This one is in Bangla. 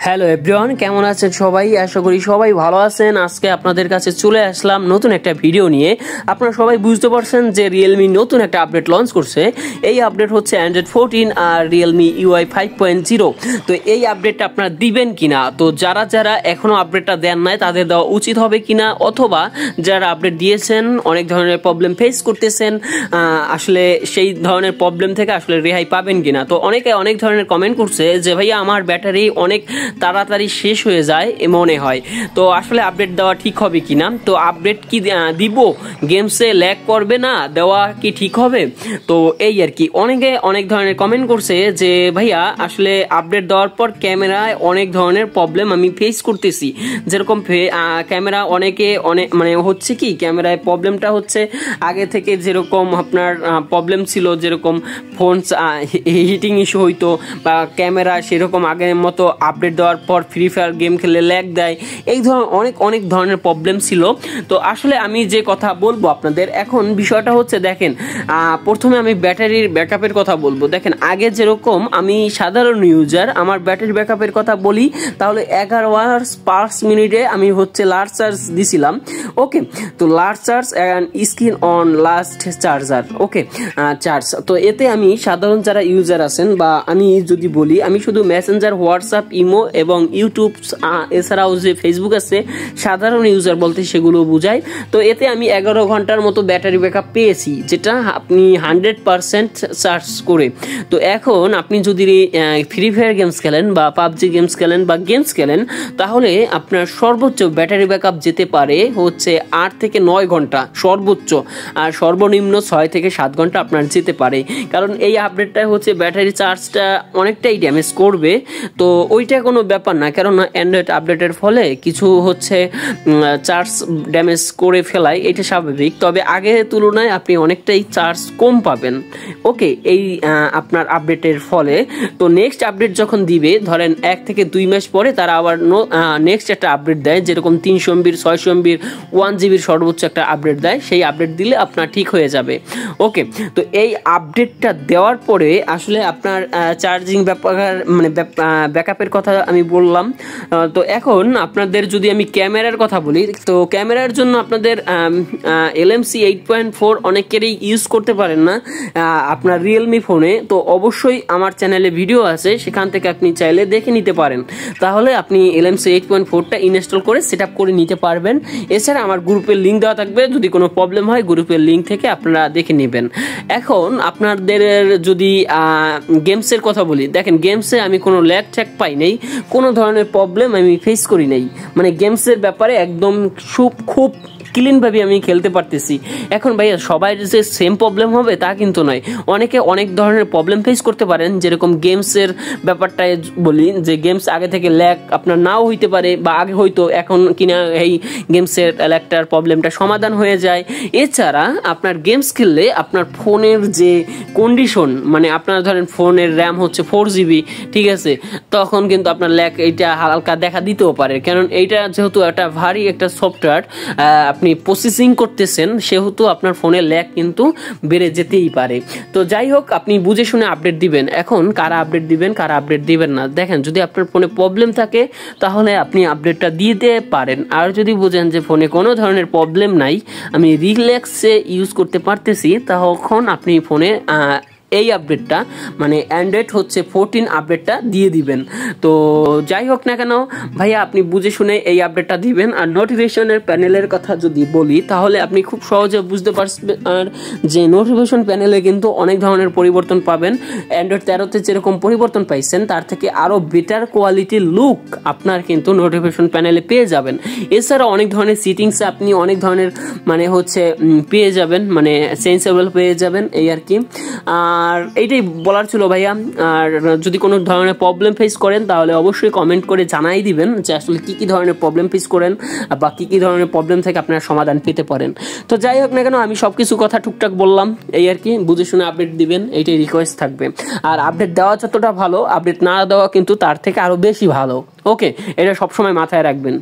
হ্যালো এভরিওয়ান, কেমন আছেন সবাই? আশা করি সবাই ভালো আছেন। আজকে আপনাদের কাছে চলে আসলাম নতুন একটা ভিডিও নিয়ে। আপনারা সবাই বুঝতে পারছেন যে রিয়েলমি নতুন একটা আপডেট লঞ্চ করছে। এই আপডেট হচ্ছে অ্যান্ড্রয়েড 14 আর রিয়েলমি UI 5.0। তো এই আপডেটটা আপনারা দিবেন কিনা, তো যারা যারা এখনো আপডেটটা দেন নাই তাদের দেওয়া উচিত হবে কিনা, অথবা যারা আপডেট দিয়েছেন অনেক ধরনের প্রবলেম ফেস করতেছেন, আসলে সেই ধরনের প্রবলেম থেকে আসলে রেহাই পাবেন কিনা। তো অনেকে অনেক ধরনের কমেন্ট করছে যে ভাইয়া আমার ব্যাটারি অনেক তাড়াতাড়ি শেষ হয়ে যায় মনে হয়, তো আসলে আপডেট দেওয়া ঠিক হবে কিনা। তো আপডেট কি দিব, গেমসে ল্যাগ করবে না, দেওয়া কি ঠিক হবে? তো এই আর কি, অনেকে অনেক ধরনের কমেন্ট করছে যে ভাইয়া আসলে আপডেট দেওয়ার পর ক্যামেরায় অনেক ধরনের প্রবলেম আমি ফেস করতেছি। যেরকম ক্যামেরা অনেকে মানে হচ্ছে কি, ক্যামেরায় প্রবলেমটা হচ্ছে আগে থেকে যেরকম আপনার প্রবলেম ছিল, যেরকম ফোন হিটিং ইস্যু হইতো বা ক্যামেরা সেরকম আগের মতো আপডেট দেওয়ার পর ফ্রি ফায়ার গেম খেলে ল্যাগ দেয়, এই ধরনের অনেক ধরনের প্রবলেম ছিল। তো আসলে আমি যে কথা বলবো আপনাদের এখন, বিষয়টা হচ্ছে দেখেন, প্রথমে আমি ব্যাটারির ব্যাকআপের কথা বলবো। দেখেন আগে যেরকম আমি সাধারণ ইউজার, আমার ব্যাটারি ব্যাকআপের কথা বলি, তাহলে 11 আওয়ার্স 5 মিনিটে আমি হচ্ছে লাস্ট চার্জ দিছিলাম। ওকে, তো last charge and screen on last charger, okay charge. তো এতে আমি সাধারণ যারা ইউজার আছেন, বা আমি যদি বলি, আমি শুধু মেসেঞ্জার, হোয়াটসঅ্যাপ, ইমো এবং ইউটিউব, এছাড়াও যে ফেসবুক আছে, সাধারণ ইউজার বলতে সেগুলো বুঝাই। তো এতে আমি 11 ঘন্টার মতো ব্যাটারি ব্যাকআপ পেয়েছি, যেটা আপনি 100% চার্জ করে। তো এখন আপনি যদি ফ্রি ফায়ার গেমস খেলেন বা পাবজি গেমস খেলেন বা গেমস খেলেন, তাহলে আপনার সর্বোচ্চ ব্যাটারি ব্যাকআপ যেতে পারে হচ্ছে 8 থেকে 9 ঘন্টা সর্বোচ্চ, আর সর্বনিম্ন 6 থেকে 7 ঘন্টা আপনার যেতে পারে। কারণ এই আপডেটটা হচ্ছে ব্যাটারি চার্জটা অনেকটাই ড্যামেজ করবে। তো ওইটা কোনো ব্যাপার না, কারণ অ্যান্ড্রয়েড আপডেটের ফলে কিছু হচ্ছে চার্জ ড্যামেজ করে ফেলায়, এটা স্বাভাবিক। তবে আগের তুলনায় আপনি অনেকটাই চার্জ কম পাবেন, ওকে, এই আপনার আপডেটের ফলে। তো নেক্সট আপডেট যখন দিবে, ধরেন 1 থেকে 2 মাস পরে তারা আবার নেক্সট একটা আপডেট দেয়, যেরকম 300 MB 600 MB 1 GB সর্বোচ্চ একটা আপডেট দেয়। সেই আপডেট দিলে আপনার ঠিক হয়ে যাবে, ওকে। তো এই আপডেটটা দেওয়ার পরে আসলে আপনার চার্জিং ব্যাপার, মানে ব্যাকআপের কথা আমি বললাম। তো এখন আপনাদের যদি আমি ক্যামেরার কথা বলি, তো ক্যামেরার জন্য আপনাদের LMC 8.4 অনেকেরই ইউজ করতে পারেন না আপনার রিয়েলমি ফোনে। তো অবশ্যই আমার চ্যানেলে ভিডিও আছে, সেখান থেকে আপনি চাইলে দেখে নিতে পারেন। তাহলে আপনি LMC 8.4টা ইনস্টল করে সেট আপ করে নিতে পারবেন। এছাড়া আমার গ্রুপের লিঙ্ক দেওয়া থাকবে, যদি কোনো প্রবলেম হয় গ্রুপের লিঙ্ক থেকে আপনারা দেখে নেবেন। এখন আপনাদের যদি গেমসের কথা বলি, দেখেন গেমসে আমি কোনো ল্যাগ ট্যাগ পাই নাই, কোনো ধরনের প্রবলেম আমি ফেস করি নাই। মানে গেমসের ব্যাপারে একদম খুব ক্লিনভাবে আমি খেলতে পারতেছি। এখন ভাইয়া সবাই যে সেম প্রবলেম হবে তা কিন্তু নয়, অনেকে অনেক ধরনের প্রবলেম ফেস করতে পারেন। যেরকম গেমসের ব্যাপারটায় বলি, যে গেমস আগে থেকে ল্যাগ আপনার নাও হইতে পারে, বা আগে হয়তো, এখন কিনা এই গেমসের ল্যাগটার প্রবলেমটা সমাধান হয়ে যায়। এছাড়া আপনার গেমস খেললে আপনার ফোনের যে কন্ডিশন, মানে আপনার ধরেন ফোনের র্যাম হচ্ছে 4 GB, ঠিক আছে, তখন কিন্তু আপনার ল্যাগ এইটা হালকা দেখা দিতেও পারে। কারণ এইটা যেহেতু একটা ভারী একটা সফটওয়্যার আপনি প্রসেসিং করতেছেন, সেহেতু আপনার ফোনের ল্যাগ কিন্তু বেড়ে যেতেই পারে। তো যাই হোক, আপনি বুঝে শুনে আপডেট দিবেন। এখন কারা আপডেট দিবেন, কারা আপডেট দিবেন না, দেখেন যদি আপনার ফোনে প্রবলেম থাকে তাহলে আপনি আপডেটটা দিতে পারেন। আর যদি বুঝেন যে ফোনে কোনো ধরনের প্রবলেম নাই, আমি রিল্যাক্সে ইউজ করতে পারতেছি, তখন আপনি ফোনে এই আপডেটটা, মানে অ্যান্ড্রয়েড হচ্ছে 14 আপডেটটা দিয়ে দিবেন। তো যাই হোক না কেন ভাইয়া, আপনি বুঝে শুনে এই আপডেটটা দিবেন। আর নোটিফিকেশনের প্যানেলের কথা যদি বলি, তাহলে আপনি খুব সহজে বুঝতে পারবেন আর যে নোটিফিকেশন প্যানেলে কিন্তু অনেক ধরনের পরিবর্তন পাবেন। অ্যান্ড্রয়েড 13তে যেরকম পরিবর্তন পাইছেন, তার থেকে আরও বেটার কোয়ালিটির লুক আপনার কিন্তু নোটিফিকেশন প্যানেলে পেয়ে যাবেন। এছাড়া অনেক ধরনের সিটিংসে আপনি অনেক ধরনের মানে হচ্ছে পেয়ে যাবেন, মানে সেন্সেবল পেয়ে যাবেন, এই আর কি। আর এইটাই বলার ছিল ভাইয়া। আর যদি কোনো ধরনের প্রবলেম ফেস করেন, তাহলে অবশ্যই কমেন্ট করে জানাই দিবেন যে আসলে কি ধরনের প্রবলেম ফেস করেন, বা কি ধরনের প্রবলেম থেকে আপনারা সমাধান পেতে পারেন। তো যাই হোক না কেন, আমি সব কিছু কথা টুকটাক বললাম, এই আর কি। বুঝে শুনে আপডেট দিবেন, এইটাই রিকোয়েস্ট থাকবে। আর আপডেট দেওয়া যতটা ভালো, আপডেট না দেওয়া কিন্তু তার থেকে আরও বেশি ভালো, ওকে, এটা সবসময় মাথায় রাখবেন।